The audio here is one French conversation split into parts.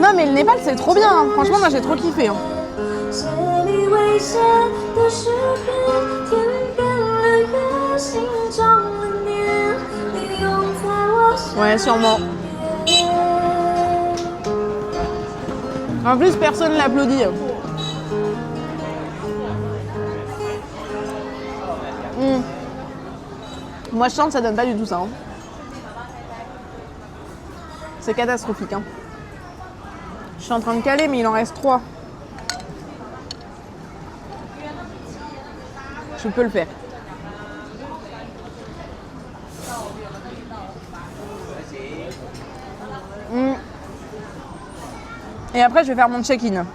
Non mais le Népal c'est trop bien, hein. Franchement moi j'ai trop kiffé. Hein. Ouais sûrement. En plus personne l'applaudit. Moi je chante, ça donne pas du tout ça. Hein. C'est catastrophique. Hein. Je suis en train de caler mais il en reste 3. Je peux le faire. Et après je vais faire mon check-in.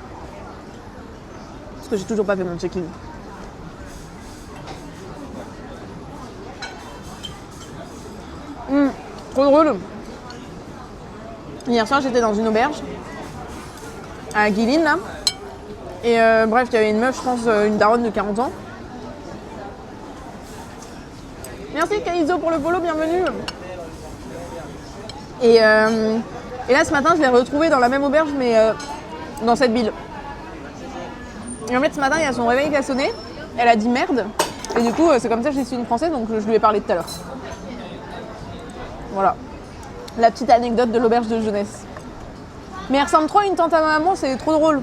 Parce que j'ai toujours pas fait mon check-in. Trop drôle. Hier soir j'étais dans une auberge à Guilin là. Et bref, il y avait une meuf, je pense, une daronne de 40 ans. Merci Kaizo pour le follow, bienvenue. Et là ce matin je l'ai retrouvée dans la même auberge mais dans cette ville. Et en fait ce matin il y a son réveil qui a sonné, elle a dit merde. Et du coup c'est comme ça que je suis une française donc je lui ai parlé tout à l'heure. Voilà. La petite anecdote de l'auberge de jeunesse. Mais elle ressemble trop à une tante à ma maman, c'est trop drôle.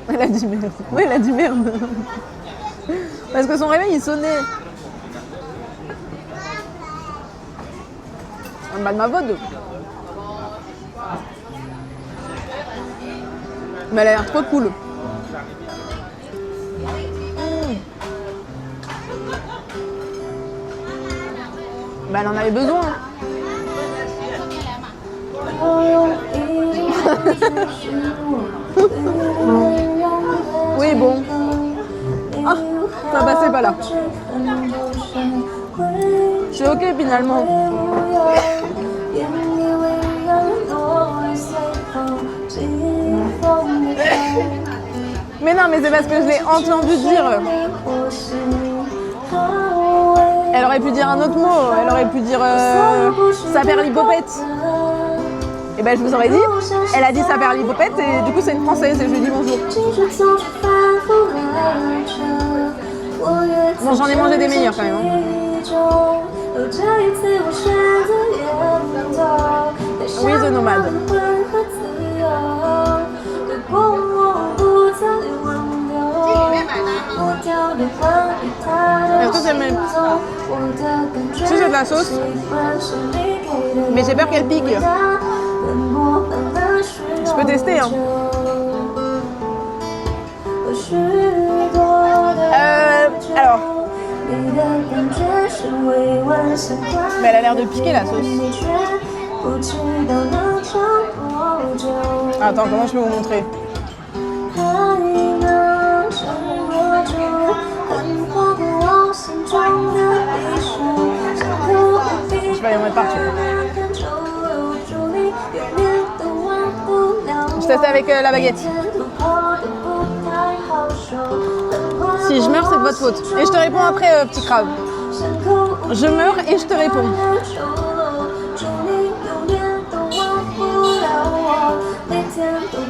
Elle a dit merde. Oui, elle a dit merde. Parce que son réveil, il sonnait. Un bas de ma vode. Mais elle a l'air trop cool. Bah, elle en avait besoin. Oui, bon. Ah, ça passait pas là. Je suis ok finalement. Mais non, mais c'est parce que je l'ai entendu dire. Elle aurait pu dire un autre mot. Elle aurait pu dire saperlipopette. Et ben je vous aurais dit, elle a dit saperlipopette et du coup c'est une française et je lui dis bonjour. Bon, j'en ai mangé des meilleurs quand même. Hein. Oui, The Nomad. Est-ce que c'est même... Si j'ai de la sauce, mais j'ai peur qu'elle pique. Je peux tester hein. Alors mais elle a l'air de piquer la sauce. Attends, comment je peux vous montrer? Je vais y en mettre partout. Je teste avec la baguette. Si je meurs, c'est de votre faute. Et je te réponds après, petit crabe. Je meurs et je te réponds.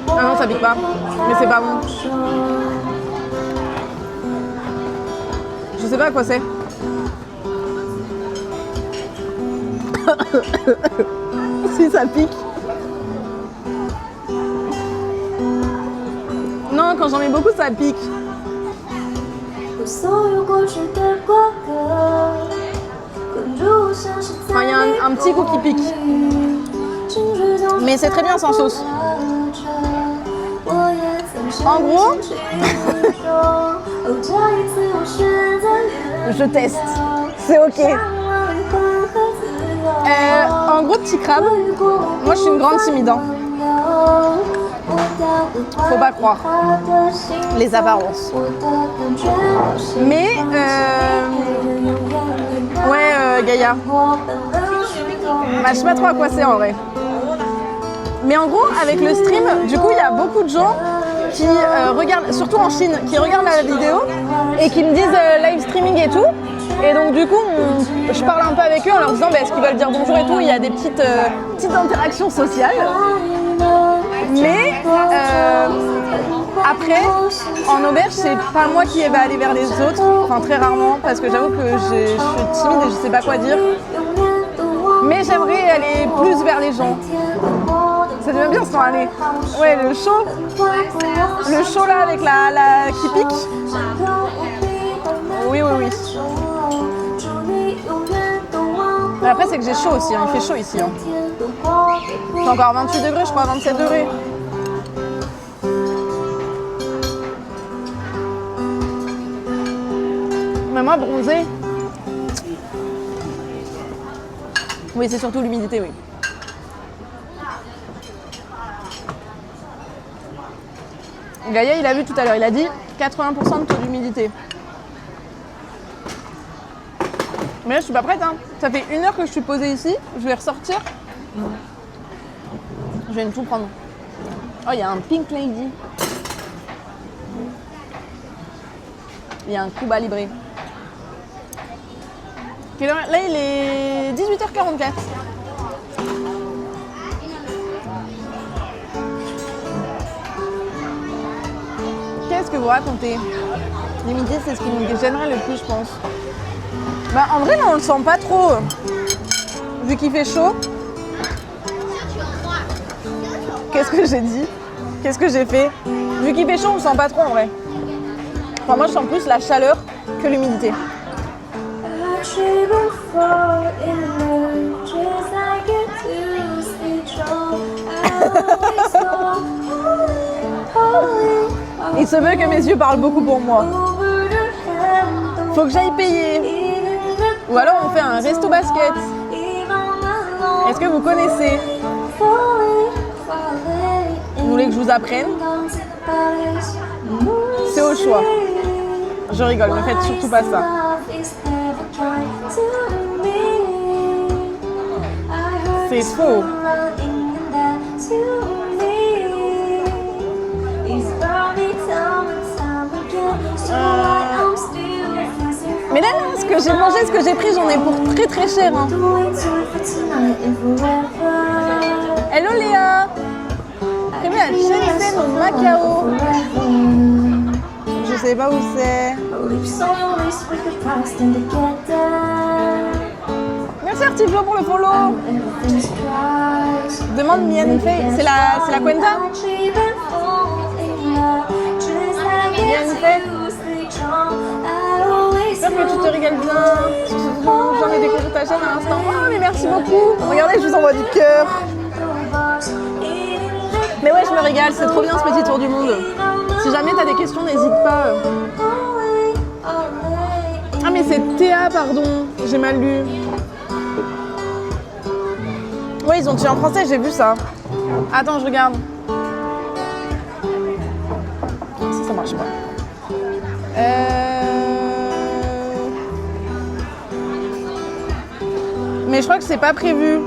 Ah non, ça pique pas. Mais c'est pas bon. Je sais pas à quoi c'est. Si ça pique. Non, quand j'en mets beaucoup, ça pique. Enfin, il y a un petit goût qui pique. Mais c'est très bien sans sauce. En gros, je teste. C'est ok. En gros, petit crabe, moi je suis une grande timide. Hein. Faut pas croire les apparences. Mais ouais Gaïa, je sais pas trop à quoi c'est en vrai. Mais en gros avec le stream, du coup il y a beaucoup de gens qui regardent, surtout en Chine, qui regardent la vidéo et qui me disent live streaming et tout. Et donc du coup je parle un peu avec eux en leur disant est-ce qu'ils veulent dire bonjour et tout. Il y a des petites interactions sociales. Mais après, en auberge, c'est pas moi qui vais aller vers les autres, enfin très rarement, parce que j'avoue que je suis timide et je sais pas quoi dire. Mais j'aimerais aller plus vers les gens. Ça devient bien sans aller. Ouais, le show là avec la qui pique. Oui. Mais après, c'est que j'ai chaud aussi, hein. Il fait chaud ici. Hein. C'est encore 28 degrés, je crois, 27 degrés. Mais moi, bronzer. Oui, c'est surtout l'humidité, oui. Gaïa, il a vu tout à l'heure, il a dit 80% de taux d'humidité. Mais là, je suis pas prête, hein. Ça fait 1 heure que je suis posée ici, je vais ressortir. Je viens de tout prendre. Oh, il y a un Pink Lady. Il y a un Cuba Libre. Là, il est 18h44. Qu'est-ce que vous racontez? L'humidité, c'est ce qui nous gênerait le plus, je pense. Bah, en vrai, non, on le sent pas trop. Vu qu'il fait chaud. Qu'est-ce que j'ai dit? Qu'est-ce que j'ai fait? Vu qu'il fait chaud, on le sent pas trop en vrai. Enfin, moi, je sens plus la chaleur que l'humidité. Il se veut que mes yeux parlent beaucoup pour moi. Faut que j'aille payer. Ou alors on fait un resto basket. Est-ce que vous connaissez? Vous voulez que je vous apprenne? C'est au choix. Je rigole, ne faites surtout pas ça. C'est faux. Mais là, ce que j'ai mangé, ce que j'ai pris, j'en ai pour très très cher. Hein. Hello Léa. Prévu à Shenzhen au Macao. Je sais pas où c'est. Merci Artiflo pour le follow. Demande Mianfei. C'est la Cuenta? Mianfei. J'espère que tu te régales bien. J'en ai découvert ta chaîne à l'instant. Oh, mais merci beaucoup. Regardez, je vous envoie du cœur. Mais ouais, je me régale. C'est trop bien ce petit tour du monde. Si jamais tu as des questions, n'hésite pas. Ah, mais c'est Théa, pardon. J'ai mal lu. Ouais, ils ont tué en français, j'ai vu ça. Attends, je regarde. Ça marche pas. Mais je crois que c'est pas prévu.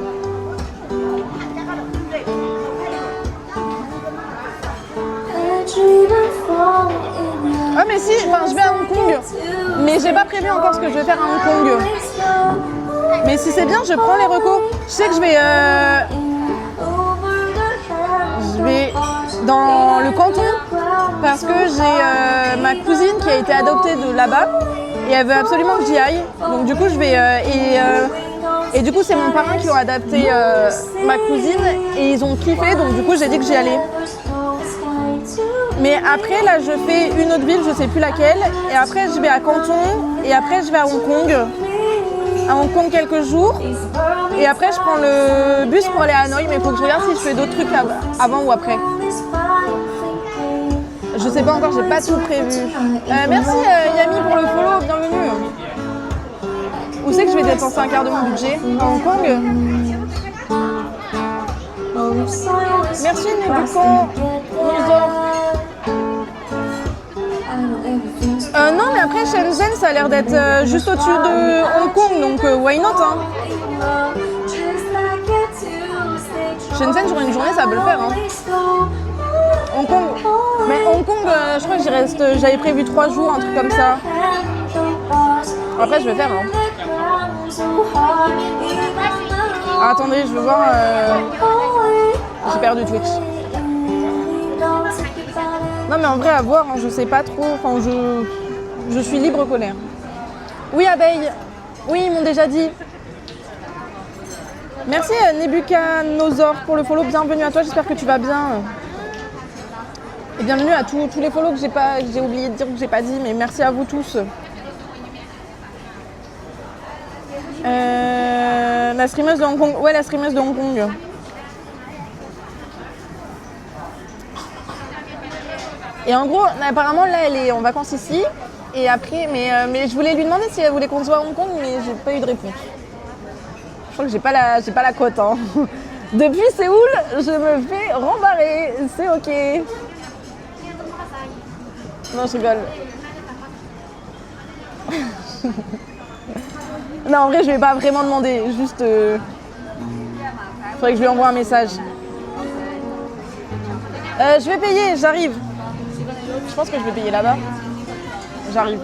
Ah mais si, enfin je vais à Hong Kong. Mais j'ai pas prévu encore ce que je vais faire à Hong Kong. Mais si c'est bien, je prends les recos. Je sais que je vais dans le canton parce que j'ai ma cousine qui a été adoptée de là-bas et elle veut absolument que j'y aille. Donc du coup je vais et du coup c'est mon parrain qui a adapté ma cousine et ils ont kiffé, donc du coup j'ai dit que j'y allais. Mais après là je fais une autre ville, je sais plus laquelle, et après je vais à Canton et après je vais à Hong Kong. À Hong Kong quelques jours et après je prends le bus pour aller à Hanoï, mais il faut que je regarde si je fais d'autres trucs là avant ou après. Je sais pas encore, j'ai pas tout prévu. Merci Yami pour le follow, bienvenue. Où c'est que je vais dépenser un quart de mon budget? À Hong Kong. Merci Nébucon. Non mais après Shenzhen ça a l'air d'être juste au-dessus de Hong Kong, donc why not hein. Shenzhen sur une journée ça peut le faire hein. Hong Kong, mais Hong Kong je crois que j'avais prévu 3 jours, un truc comme ça. Après je vais faire hein. Ah, attendez je veux voir, j'ai perdu Twitch. Non mais en vrai à voir, hein, je sais pas trop, enfin je suis libre colère. Oui abeille, oui ils m'ont déjà dit. Merci Nebuchadnezzar pour le follow, bienvenue à toi, j'espère que tu vas bien. Et bienvenue à tous les follow que j'ai oublié de dire, que j'ai pas dit, mais merci à vous tous. La streameuse de Hong Kong, ouais la streameuse de Hong Kong. Et en gros, apparemment là elle est en vacances ici, et après, mais je voulais lui demander si elle voulait qu'on soit à Hong Kong, mais j'ai pas eu de réponse. Je crois que j'ai pas la cote. Hein. Depuis Séoul, je me fais rembarrer. C'est ok. Non, je rigole. Non, en vrai, je vais pas vraiment demander. Juste, faudrait que je lui envoie un message. Je vais payer, j'arrive. Je pense que je vais payer là-bas. J'arrive.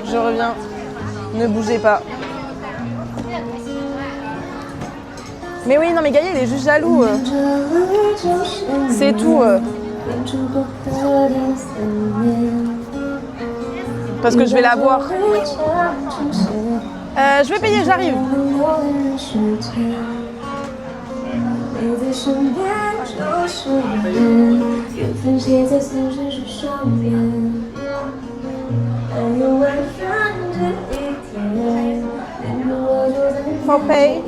Je reviens. Ne bougez pas. Mais oui, non mais Gaïa, il est juste jaloux. C'est tout. Parce que je vais la voir. Je vais payer, j'arrive. Faut payer.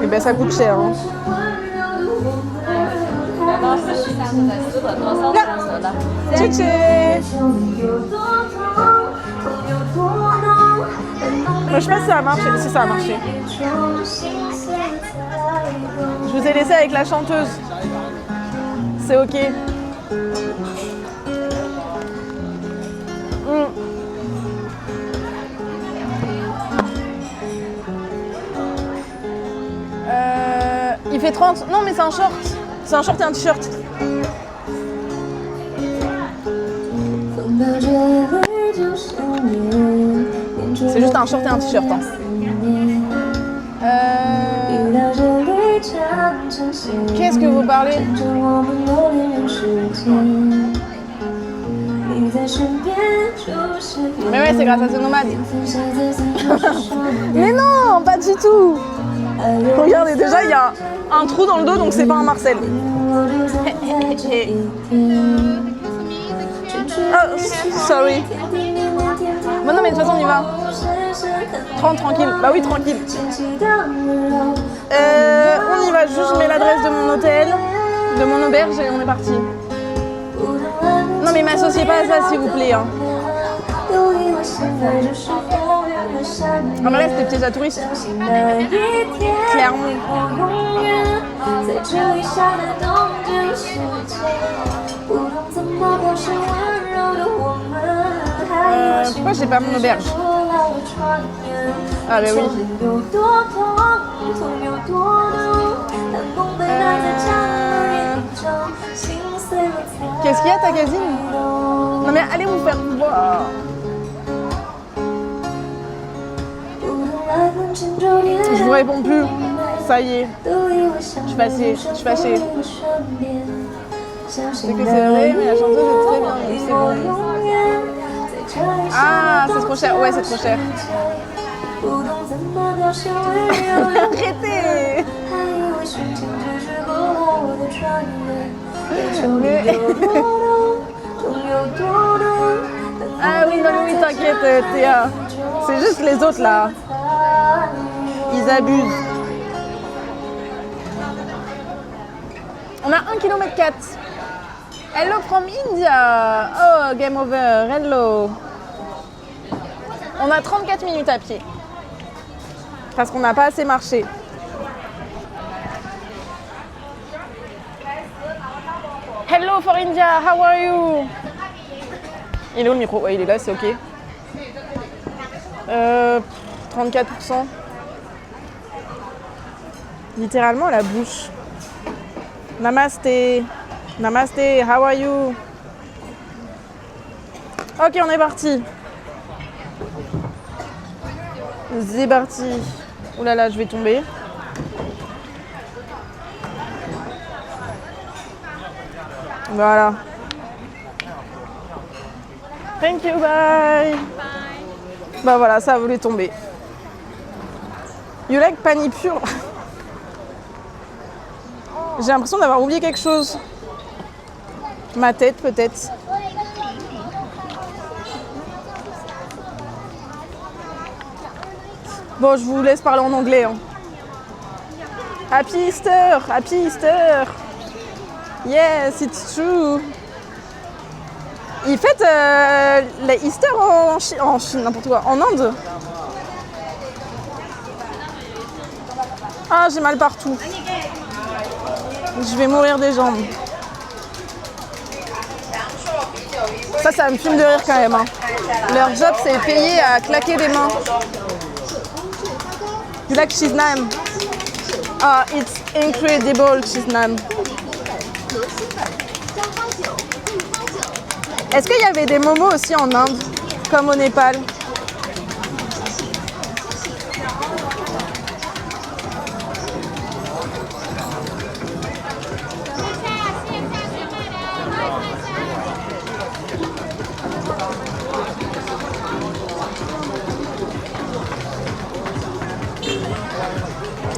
Et ben ça coûte cher. Hein. Tchè. Moi, je sais pas si ça a marché. Si ça a marché. Je vous ai laissé avec la chanteuse. C'est ok. Il fait 30. Non, mais c'est un short. C'est un short et un t-shirt. C'est juste un short et un t-shirt. Hein. Qu'est-ce que vous parlez? Mais ouais, c'est grâce à The Nomad. Mais non, pas du tout. Regardez, déjà, il y a un trou dans le dos, donc c'est pas un Marcel. Oh, sorry. Bon, non, mais de toute façon, on y va. 30, tranquille. Bah oui, tranquille. On y va, juste je mets l'adresse de mon hôtel, de mon auberge et on est parti. Non, mais m'associez pas à ça, s'il vous plaît. Hein. Ah, mais là, c'était piège à touristes. Clairement. Pourquoi j'ai pas mon auberge? Ah bah oui. Qu'est-ce qu'il y a, ta casine? Non mais allez vous faire voir. Je vous réponds plus. Ça y est. Je suis fâchée. C'est que c'est vrai, mais la chanteuse est très bien. Donc c'est bon. Ah, c'est trop cher. Ouais, c'est trop cher. Arrêtez. Ah oui, non mais oui, t'inquiète, Théa. C'est juste les autres là. Ils abusent. On a 1 km 4. Hello from India. Oh, game over. Hello. On a 34 minutes à pied. Parce qu'on n'a pas assez marché. Hello for India, how are you? Il est où le micro? Ouais, il est là, c'est ok. 34%. Littéralement la bouche. Namaste. Namaste, how are you? Ok, on est parti. C'est parti. Ouh là là, je vais tomber. Voilà. Thank you, bye. Bah voilà, ça a voulu tomber. You like panipure? J'ai l'impression d'avoir oublié quelque chose. Ma tête, peut-être. Bon, je vous laisse parler en anglais. Hein. Happy Easter! Happy Easter! Yes, it's true. Ils fêtent les Easter en Chine, n'importe quoi, en Inde. Ah, j'ai mal partout. Je vais mourir des jambes. Ça me fume de rire quand même. Hein. Leur job, c'est payer à claquer des mains. You like Chiznam? Ah, it's incredible, Chiznam. Est-ce qu'il y avait des momos aussi en Inde, comme au Népal?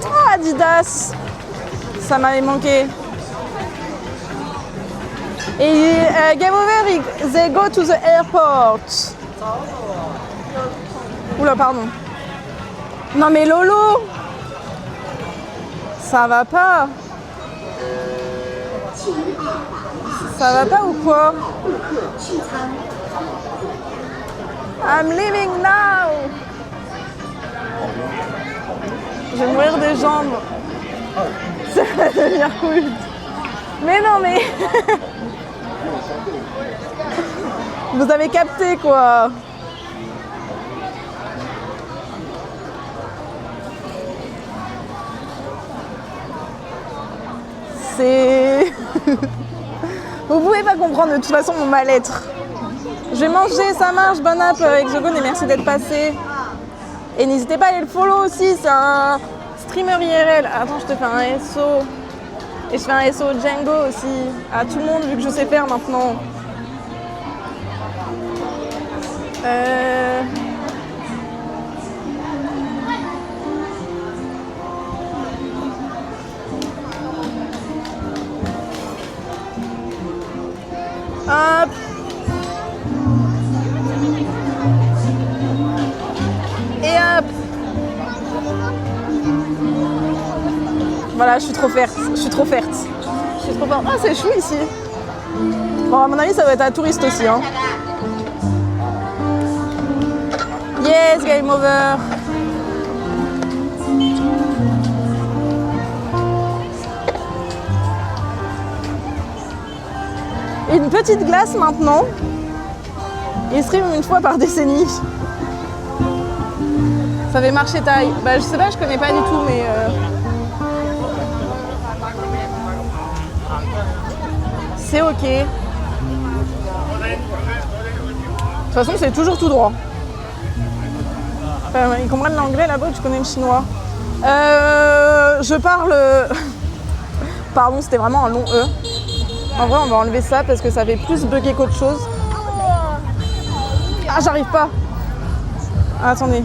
Oh, Adidas! Ça m'avait manqué. Et game over, they go to the airport. Oula, pardon. Non mais Lolo, ça va pas. Ça va pas ou quoi? I'm leaving now. Je vais mourir des jambes. Ça va devenir cool. Mais non mais... Vous avez capté quoi. C'est... Vous pouvez pas comprendre de toute façon mon mal-être. Je vais manger, ça marche, bon app avec Zogon et merci d'être passé. Et n'hésitez pas à aller le follow aussi, c'est un streamer IRL. Attends, je te fais un SO. Et je fais un SO Django aussi. À tout le monde vu que je sais faire maintenant. Hop. Et hop. Voilà, je suis trop verte. Je suis trop verte. Je suis trop forte. Ah, c'est chou ici. Bon, à mon avis, ça va être un touriste aussi. Hein. Yes, game over. Une petite glace maintenant. Il stream une fois par décennie. Ça avait marché taille. Bah, je sais pas, je connais pas du tout, mais. C'est ok. De toute façon, c'est toujours tout droit. Ils comprennent l'anglais là-bas, tu connais le chinois. Je parle... Pardon, c'était vraiment un long E. En vrai, on va enlever ça parce que ça fait plus bugger qu'autre chose. Ah, j'arrive pas. Ah, attendez.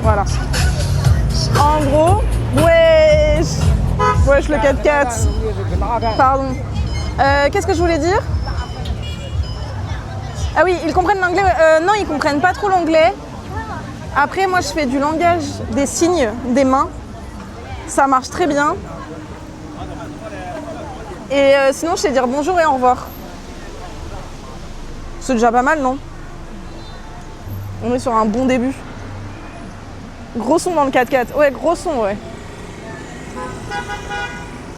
Voilà. En gros, wesh. Wesh, le 4x4. Pardon. Qu'est-ce que je voulais dire? Ah oui, ils comprennent l'anglais. Non, ils comprennent pas trop l'anglais. Après, moi, je fais du langage des signes, des mains. Ça marche très bien. Et sinon, je sais dire bonjour et au revoir. C'est déjà pas mal, non? On est sur un bon début. Gros son dans le 4x4. Ouais, gros son, ouais.